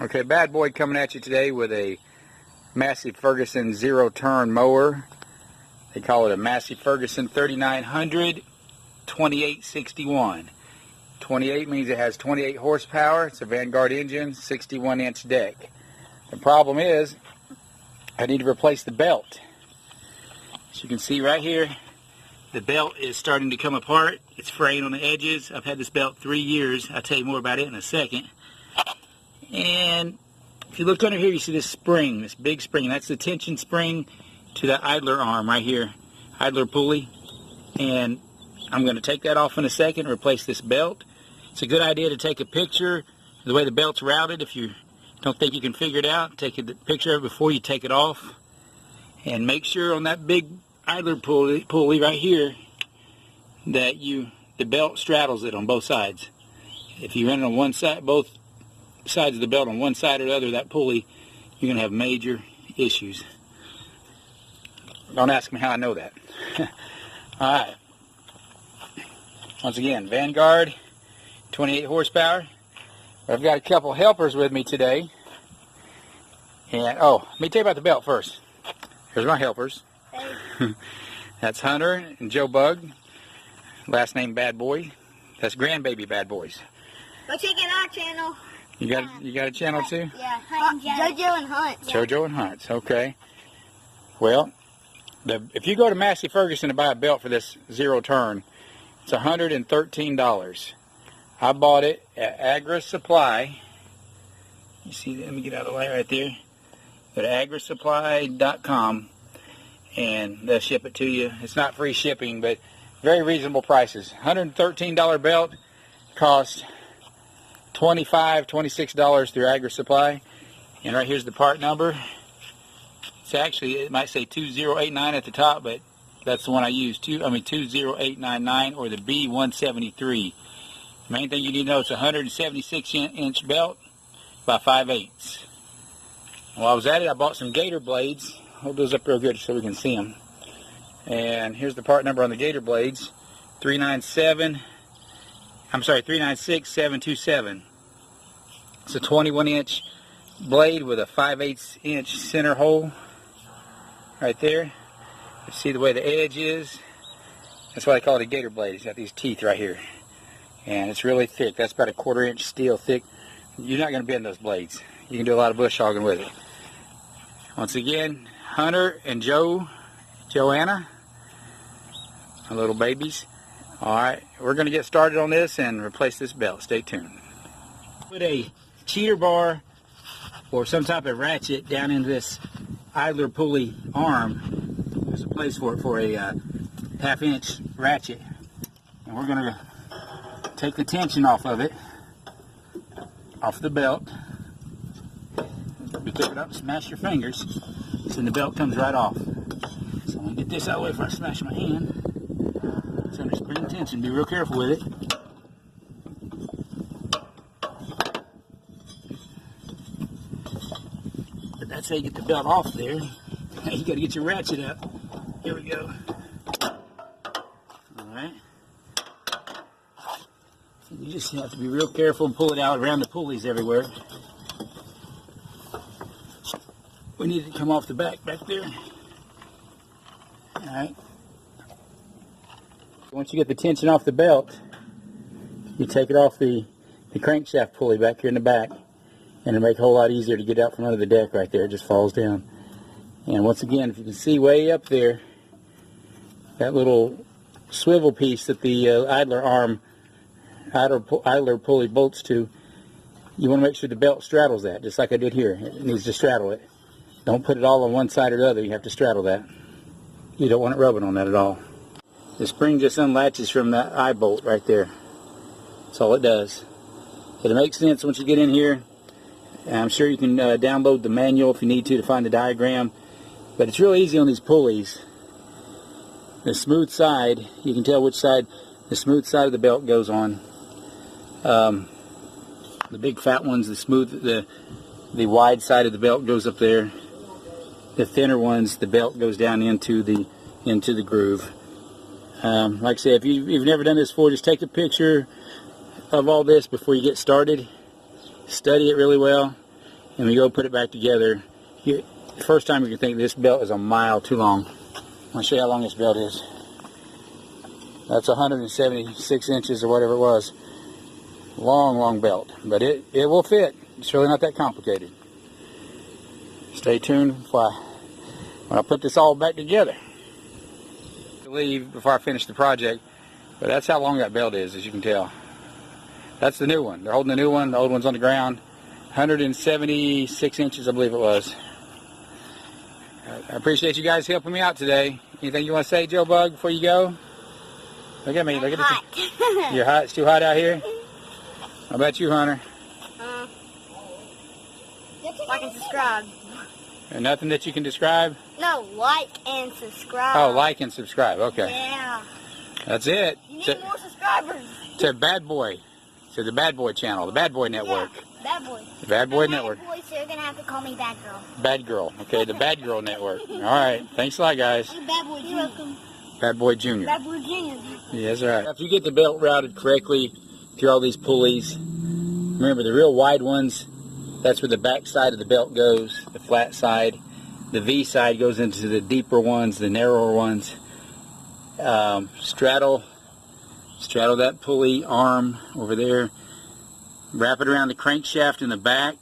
Okay, bad boy coming at you today with a Massey Ferguson zero-turn mower. They call it a Massey Ferguson 3900 2861. 28 means it has 28 horsepower. It's a Vanguard engine, 61-inch deck. The problem is I need to replace the belt. As you can see right here, the belt is starting to come apart. It's fraying on the edges. I've had this belt 3 years. I'll tell you more about it in a second. And if you look under here, you see this spring, this big spring. That's the tension spring to that idler arm right here, idler pulley. And I'm going to take that off in a second and replace this belt. It's a good idea to take a picture of the way the belt's routed. If you don't think you can figure it out, take a picture of it before you take it off. And make sure on that big idler pulley right here that the belt straddles it on both sides. If you run it on one side, both sides of the belt on one side or the other, that pulley, you're going to have major issues. Don't ask me how I know that. Alright. Once again, Vanguard, 28 horsepower. I've got a couple helpers with me today. And, oh, let me tell you about the belt first. Here's my helpers. Hey. That's Hunter and Joe Bug. Last name Bad Boy. That's grandbaby Bad Boys. Go check out our channel. You got a channel too? Yeah, JoJo and Hunt. JoJo and Hunt, okay. Well, if you go to Massey Ferguson to buy a belt for this zero turn, it's $113. I bought it at Agri Supply. You see, let me get out of the light right there. Go to agrisupply.com and they'll ship it to you. It's not free shipping, but very reasonable prices. $113 belt costs $25, $26 through Agri Supply. And right here's the part number. It's actually, it might say 2089 at the top, but that's the one I use. 20899 or the B173. The main thing you need to know is a 176-inch belt by 5/8. While I was at it, I bought some gator blades. Hold those up real good so we can see them. And here's the part number on the gator blades. 396727. It's a 21-inch blade with a 5/8-inch center hole right there. You see the way the edge is? That's why they call it a gator blade. It's got these teeth right here. And it's really thick. That's about a 1/4-inch steel thick. You're not going to bend those blades. You can do a lot of bush hogging with it. Once again, Hunter and Joanna, my little babies. Alright, we're going to get started on this and replace this belt. Stay tuned. Put a cheater bar or some type of ratchet down into this idler pulley arm. There's a place for it for a 1/2-inch ratchet. And we're going to take the tension off of it, off the belt. Be careful not to smash your fingers, so the belt comes right off. So I'm going to get this out of the way before I smash my hand. It's under spring tension. Be real careful with it. But that's how you get the belt off there. Now you got to get your ratchet up. Here we go. Alright. So you just have to be real careful and pull it out around the pulleys everywhere. We need it to come off the back there. Alright. Once you get the tension off the belt, you take it off the crankshaft pulley back here in the back, and it'll make it a whole lot easier to get out from under the deck right there. It just falls down. And once again, if you can see way up there, that little swivel piece that the idler pulley bolts to, you want to make sure the belt straddles that, just like I did here. It needs to straddle it. Don't put it all on one side or the other. You have to straddle that. You don't want it rubbing on that at all. The spring just unlatches from that eye bolt right there. That's all it does. It'll make sense once you get in here. I'm sure you can download the manual if you need to find the diagram. But it's really easy on these pulleys. The smooth side, you can tell which side the smooth side of the belt goes on. The big fat ones, the wide side of the belt goes up there. The thinner ones, the belt goes down into the groove. Like I said, if you've never done this before, just take a picture of all this before you get started. Study it really well. and we go put it back together. The first time you can think this belt is a mile too long. I'm going to show you how long this belt is. That's 176 inches or whatever it was. Long belt, but it will fit. It's really not that complicated. Stay tuned when I put this all back together. To leave before I finish the project, but that's how long that belt is, as you can tell. That's the new one. They're holding the new one. The old one's on the ground. 176 inches, I believe it was. I appreciate you guys helping me out today. Anything you want to say, Joe Bug, before you go? Look at me. Look at Hot. You're hot. It's too hot out here. How about you, Hunter? Like and subscribe. And nothing that you can describe? No, like and subscribe. Oh, like and subscribe. Okay. Yeah. That's it. You need more subscribers. To Bad Boy. To the Bad Boy channel. The Bad Boy Network. Yeah, Bad Boy. The Bad Boy Network. Bad Boy, so you're going to have to call me Bad Girl. Bad Girl. Okay, the Bad Girl Network. All right. Thanks a lot, guys. You're Bad Boy Jr. You're welcome. Bad Boy Jr. Bad Boy Jr. Yeah, that's right. If you get the belt routed correctly through all these pulleys, remember the real wide ones, that's where the back side of the belt goes, the flat side. The V side goes into the deeper ones, the narrower ones. Straddle that pulley arm over there. Wrap it around the crankshaft in the back.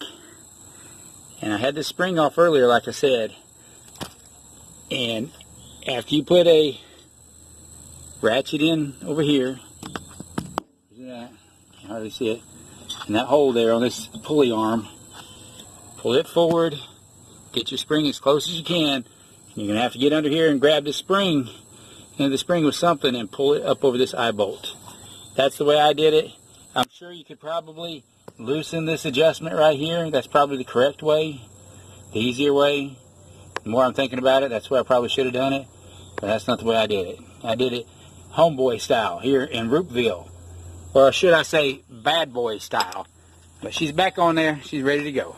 And I had the spring off earlier, like I said. And after you put a ratchet in over here, you can hardly see it, in that hole there on this pulley arm, pull it forward, get your spring as close as you can. You're going to have to get under here and grab the spring, and the spring with something, and pull it up over this eye bolt. That's the way I did it. I'm sure you could probably loosen this adjustment right here. That's probably the correct way, the easier way. The more I'm thinking about it, that's where I probably should have done it, but that's not the way I did it. I did it homeboy style here in Roopville, or should I say bad boy style. But she's back on there. She's ready to go.